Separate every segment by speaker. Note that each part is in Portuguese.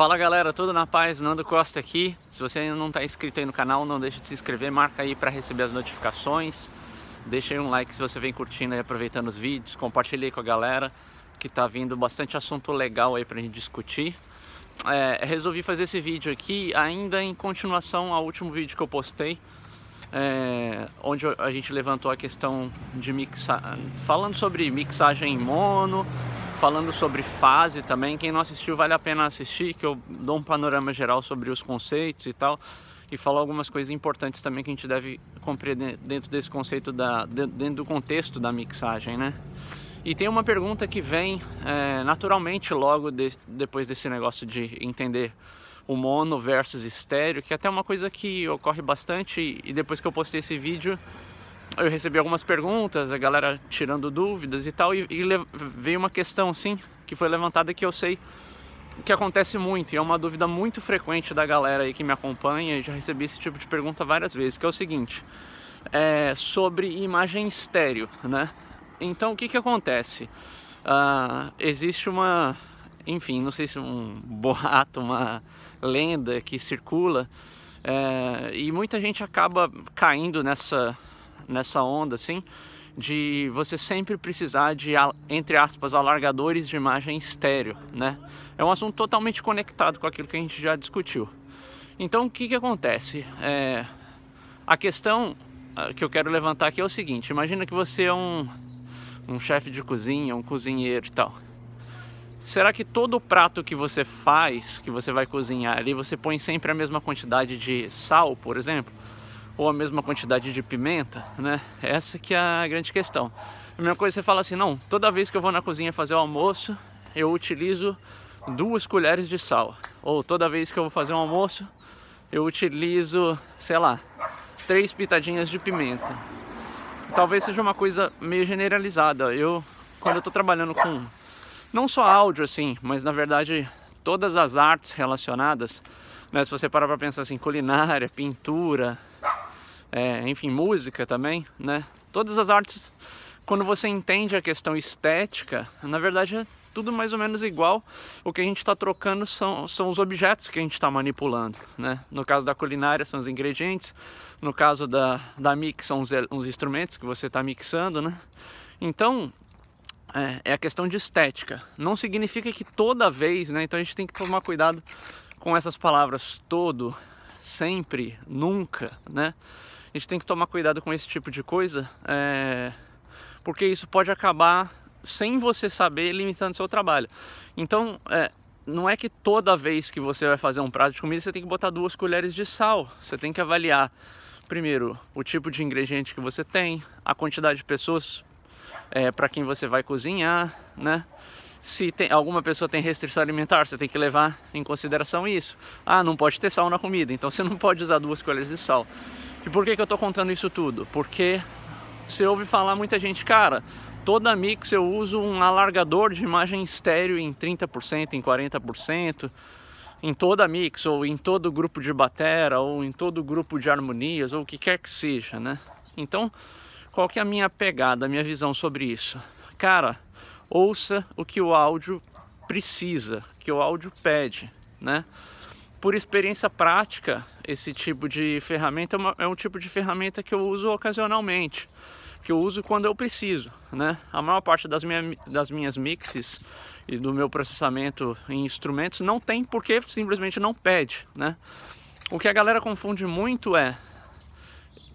Speaker 1: Fala galera, tudo na paz? Nando Costa aqui. Se você ainda não está inscrito aí no canal, não deixe de se inscrever, marca aí para receber as notificações. Deixa aí um like se você vem curtindo e aproveitando os vídeos, compartilha aí com a galera, que tá vindo bastante assunto legal aí pra gente discutir. Resolvi fazer esse vídeo aqui ainda em continuação ao último vídeo que eu postei, onde a gente levantou a questão de falando sobre mixagem em mono, falando sobre fase também. Quem não assistiu vale a pena assistir, que eu dou um panorama geral sobre os conceitos e tal, e falo algumas coisas importantes também que a gente deve compreender dentro desse conceito, dentro do contexto da mixagem, né? E tem uma pergunta que vem naturalmente logo depois desse negócio de entender o mono versus estéreo, que é até uma coisa que ocorre bastante, e depois que eu postei esse vídeo eu recebi algumas perguntas, a galera tirando dúvidas e tal, e veio uma questão assim, que foi levantada, que eu sei que acontece muito, e é uma dúvida muito frequente da galera aí que me acompanha, e já recebi esse tipo de pergunta várias vezes, que é o seguinte, sobre imagem estéreo, né? Então o que acontece? Existe enfim, não sei se um boato, uma lenda que circula, e muita gente acaba caindo nessa onda assim, de você sempre precisar de, entre aspas, alargadores de imagem estéreo, né? É um assunto totalmente conectado com aquilo que a gente já discutiu. Então o que acontece? A questão que eu quero levantar aqui é o seguinte: imagina que você é um chefe de cozinha, um cozinheiro e tal. Será que todo prato que você faz, que você vai cozinhar ali, você põe sempre a mesma quantidade de sal, por exemplo? Ou a mesma quantidade de pimenta, né? Essa que é a grande questão. A mesma coisa, você fala assim, não, toda vez que eu vou na cozinha fazer o almoço, eu utilizo 2 colheres de sal. Ou toda vez que eu vou fazer um almoço, eu utilizo, sei lá, 3 pitadinhas de pimenta. Talvez seja uma coisa meio generalizada. Quando eu tô trabalhando com, não só áudio assim, mas na verdade todas as artes relacionadas, né? Se você parar pra pensar assim, culinária, pintura, enfim, música também, né? Todas as artes, quando você entende a questão estética, na verdade é tudo mais ou menos igual. O que a gente está trocando são os objetos que a gente está manipulando, né? No caso da culinária são os ingredientes, no caso da mix são os instrumentos que você está mixando, né? Então é a questão de estética. Não significa que toda vez, né? Então a gente tem que tomar cuidado com essas palavras todo, sempre, nunca, né? A gente tem que tomar cuidado com esse tipo de coisa, porque isso pode acabar, sem você saber, limitando seu trabalho. Então, não é que toda vez que você vai fazer um prato de comida você tem que botar 2 colheres de sal. Você tem que avaliar, primeiro, o tipo de ingrediente que você tem, a quantidade de pessoas para quem você vai cozinhar, né? Se alguma pessoa tem restrição alimentar, você tem que levar em consideração isso. Não pode ter sal na comida, então você não pode usar 2 colheres de sal. E por que eu tô contando isso tudo? Porque você ouve falar muita gente, cara, toda mix eu uso um alargador de imagem estéreo em 30%, em 40%, em toda mix, ou em todo grupo de batera, ou em todo grupo de harmonias, ou o que quer que seja, né? Então, qual que é a minha pegada, a minha visão sobre isso? Cara, ouça o que o áudio precisa, que o áudio pede, né? Por experiência prática, esse tipo de ferramenta é um tipo de ferramenta que eu uso ocasionalmente, que eu uso quando eu preciso, né? A maior parte das minhas mixes e do meu processamento em instrumentos não tem, porque simplesmente não pede, né? O que a galera confunde muito é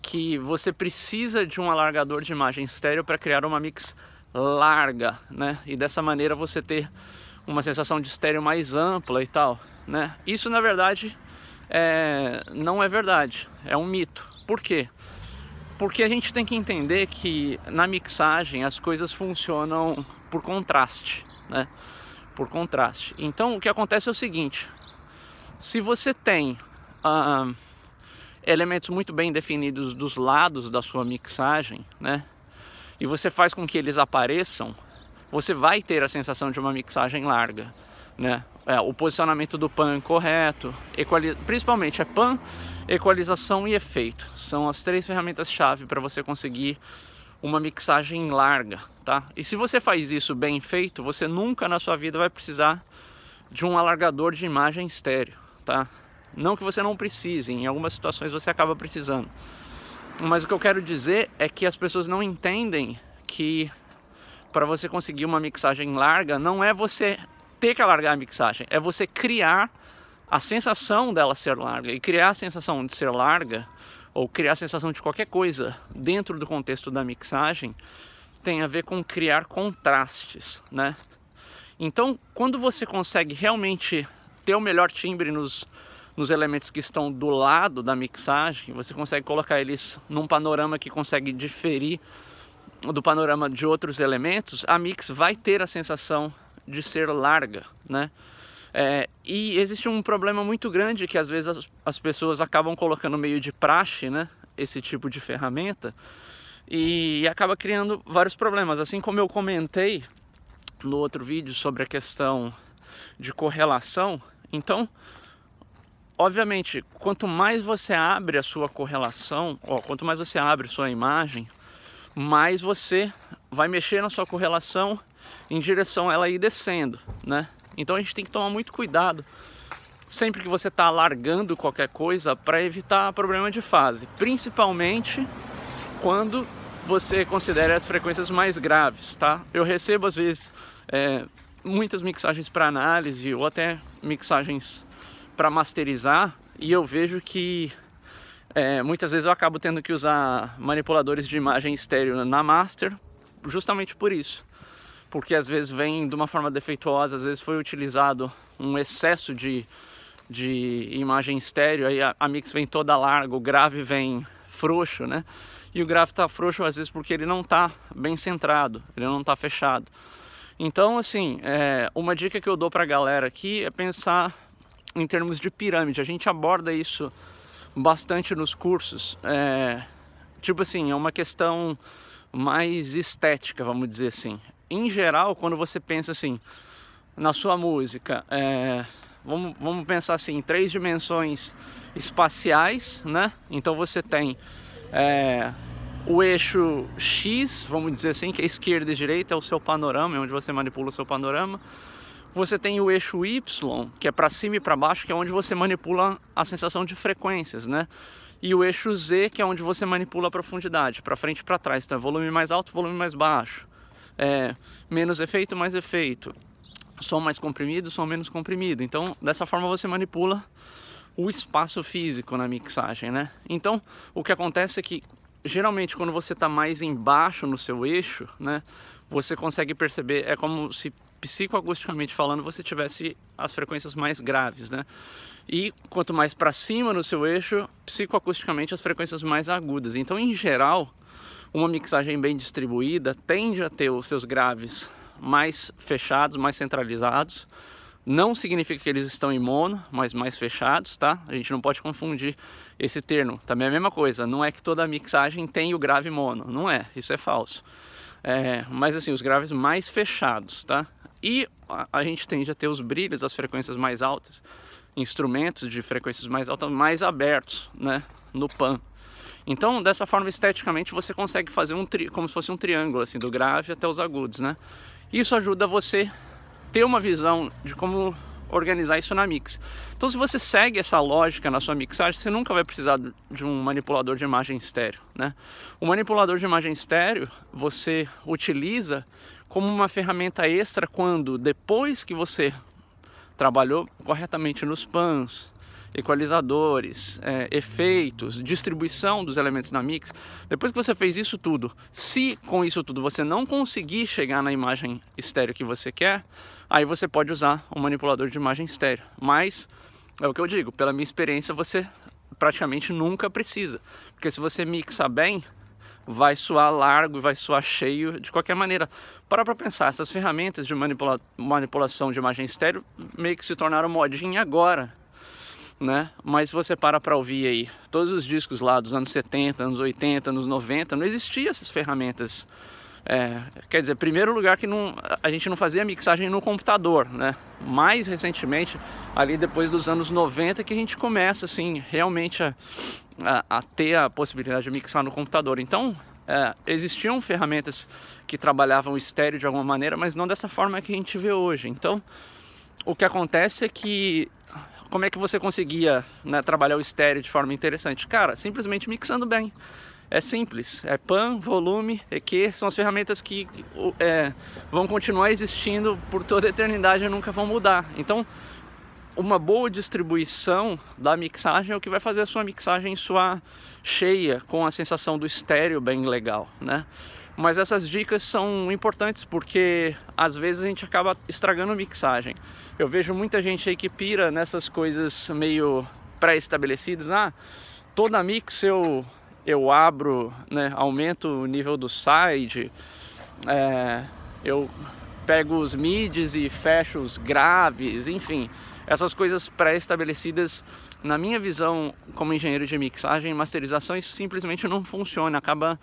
Speaker 1: que você precisa de um alargador de imagem estéreo para criar uma mix larga, né? E dessa maneira você ter uma sensação de estéreo mais ampla e tal, né? Isso na verdade não é verdade, é um mito. Por quê? Porque a gente tem que entender que na mixagem as coisas funcionam por contraste, né? Por contraste. Então o que acontece é o seguinte: se você tem elementos muito bem definidos dos lados da sua mixagem, né? E você faz com que eles apareçam, você vai ter a sensação de uma mixagem larga, né? O posicionamento do pan correto, principalmente pan, equalização e efeito. São as 3 ferramentas-chave para você conseguir uma mixagem larga, tá? E se você faz isso bem feito, você nunca na sua vida vai precisar de um alargador de imagem estéreo, tá? Não que você não precise, em algumas situações você acaba precisando. Mas o que eu quero dizer é que as pessoas não entendem que para você conseguir uma mixagem larga, não é você ter que alargar a mixagem, é você criar a sensação dela ser larga. E criar a sensação de ser larga, ou criar a sensação de qualquer coisa dentro do contexto da mixagem, tem a ver com criar contrastes, né? Então, quando você consegue realmente ter o melhor timbre nos elementos que estão do lado da mixagem, você consegue colocar eles num panorama que consegue diferir do panorama de outros elementos, a mix vai ter a sensação de ser larga, né? E existe um problema muito grande que às vezes as pessoas acabam colocando meio de praxe, né, esse tipo de ferramenta, e acaba criando vários problemas. Assim como eu comentei no outro vídeo sobre a questão de correlação, então, obviamente, quanto mais você abre a sua correlação, quanto mais você abre a sua imagem, mais você vai mexer na sua correlação em direção a ela ir descendo, né? Então a gente tem que tomar muito cuidado sempre que você está alargando qualquer coisa para evitar problema de fase, principalmente quando você considera as frequências mais graves, tá? Eu recebo às vezes muitas mixagens para análise ou até mixagens para masterizar, e eu vejo que muitas vezes eu acabo tendo que usar manipuladores de imagem estéreo na master justamente por isso. Porque às vezes vem de uma forma defeituosa, às vezes foi utilizado um excesso de imagem estéreo, aí a mix vem toda larga, o grave vem frouxo, né? E o grave tá frouxo às vezes porque ele não tá bem centrado, ele não tá fechado. Então, assim, uma dica que eu dou pra galera aqui é pensar em termos de pirâmide. A gente aborda isso bastante nos cursos. Tipo assim, é uma questão mais estética, vamos dizer assim. Em geral, quando você pensa assim na sua música, vamos pensar assim em 3 dimensões espaciais, né? Então você tem o eixo X, vamos dizer assim, que é esquerda e direita, é o seu panorama, é onde você manipula o seu panorama. Você tem o eixo Y, que é para cima e para baixo, que é onde você manipula a sensação de frequências, né? E o eixo Z, que é onde você manipula a profundidade, para frente e para trás. Então é volume mais alto, volume mais baixo. Menos efeito, mais efeito, som mais comprimido, som menos comprimido. Então dessa forma você manipula o espaço físico na mixagem, né? Então o que acontece é que geralmente quando você está mais embaixo no seu eixo, né, você consegue perceber, é como se psicoacusticamente falando você tivesse as frequências mais graves, né? E quanto mais para cima no seu eixo, psicoacusticamente as frequências mais agudas. Então em geral, uma mixagem bem distribuída tende a ter os seus graves mais fechados, mais centralizados. Não significa que eles estão em mono, mas mais fechados, tá? A gente não pode confundir esse termo. Também é a mesma coisa, não é que toda mixagem tem o grave mono, não é, isso é falso. Mas assim, os graves mais fechados, tá? E a gente tende a ter os brilhos, as frequências mais altas, instrumentos de frequências mais altas, mais abertos, né, no pan. Então, dessa forma, esteticamente, você consegue fazer como se fosse um triângulo, assim, do grave até os agudos, né? Isso ajuda você ter uma visão de como organizar isso na mix. Então, se você segue essa lógica na sua mixagem, você nunca vai precisar de um manipulador de imagem estéreo, né? O manipulador de imagem estéreo, você utiliza como uma ferramenta extra quando, depois que você trabalhou corretamente nos pans, equalizadores, efeitos, distribuição dos elementos na mix. Depois que você fez isso tudo, se com isso tudo você não conseguir chegar na imagem estéreo que você quer, aí você pode usar um manipulador de imagem estéreo. Mas, é o que eu digo, pela minha experiência você praticamente nunca precisa. Porque se você mixa bem, vai soar largo e vai soar cheio de qualquer maneira. Para pensar, essas ferramentas de manipulação de imagem estéreo meio que se tornaram modinha agora, né? Mas se você para ouvir aí todos os discos lá dos anos 70, anos 80, anos 90, não existiam essas ferramentas. Quer dizer, primeiro lugar que a gente não fazia mixagem no computador, né? Mais recentemente, ali depois dos anos 90, que a gente começa assim realmente a ter a possibilidade de mixar no computador. Então existiam ferramentas que trabalhavam o estéreo de alguma maneira, mas não dessa forma que a gente vê hoje. Então o que acontece é que como é que você conseguia, né, trabalhar o estéreo de forma interessante? Cara, simplesmente mixando bem. É simples, é pan, volume, EQ, são as ferramentas que vão continuar existindo por toda a eternidade e nunca vão mudar. Então, uma boa distribuição da mixagem é o que vai fazer a sua mixagem soar cheia, com a sensação do estéreo bem legal, né? Mas essas dicas são importantes porque às vezes a gente acaba estragando a mixagem. Eu vejo muita gente aí que pira nessas coisas meio pré-estabelecidas. Ah, toda mix eu abro, né, aumento o nível do side, eu pego os mids e fecho os graves, enfim, essas coisas pré-estabelecidas, na minha visão como engenheiro de mixagem e masterização, isso simplesmente não funciona, acaba,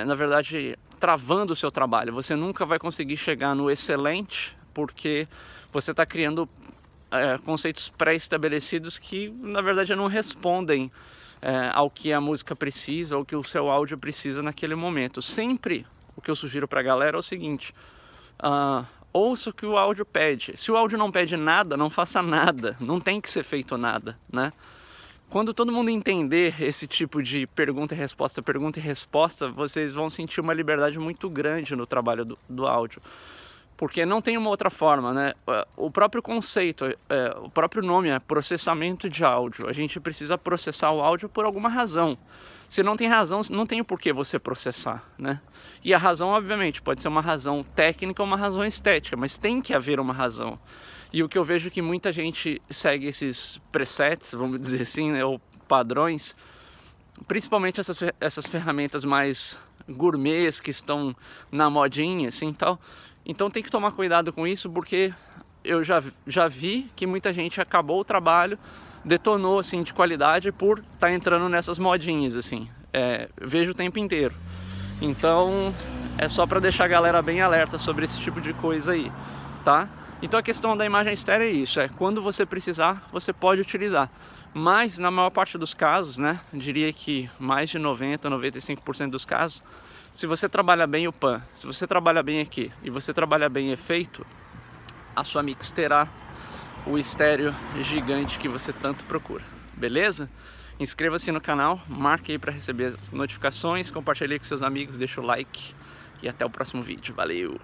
Speaker 1: na verdade, travando o seu trabalho. Você nunca vai conseguir chegar no excelente porque você está criando conceitos pré-estabelecidos que, na verdade, não respondem ao que a música precisa, ou que o seu áudio precisa naquele momento. Sempre o que eu sugiro para a galera é o seguinte: ouça o que o áudio pede. Se o áudio não pede nada, não faça nada, não tem que ser feito nada, né? Quando todo mundo entender esse tipo de pergunta e resposta, vocês vão sentir uma liberdade muito grande no trabalho do áudio. Porque não tem uma outra forma, né? O próprio conceito, o próprio nome é processamento de áudio. A gente precisa processar o áudio por alguma razão. Se não tem razão, não tem o porquê você processar, né? E a razão, obviamente, pode ser uma razão técnica ou uma razão estética, mas tem que haver uma razão. E o que eu vejo é que muita gente segue esses presets, vamos dizer assim, né, ou padrões, principalmente essas ferramentas mais gourmets que estão na modinha, assim, tal. Então tem que tomar cuidado com isso, porque eu já vi que muita gente acabou o trabalho, detonou assim de qualidade por estar entrando nessas modinhas, assim. Vejo o tempo inteiro. Então é só para deixar a galera bem alerta sobre esse tipo de coisa aí, tá? Então a questão da imagem estéreo é isso, quando você precisar, você pode utilizar. Mas na maior parte dos casos, né, diria que mais de 90, 95% dos casos, se você trabalha bem o pan, se você trabalha bem aqui e você trabalha bem efeito, a sua mix terá o estéreo gigante que você tanto procura, beleza? Inscreva-se no canal, marque aí para receber as notificações, compartilhe com seus amigos, deixa o like e até o próximo vídeo. Valeu!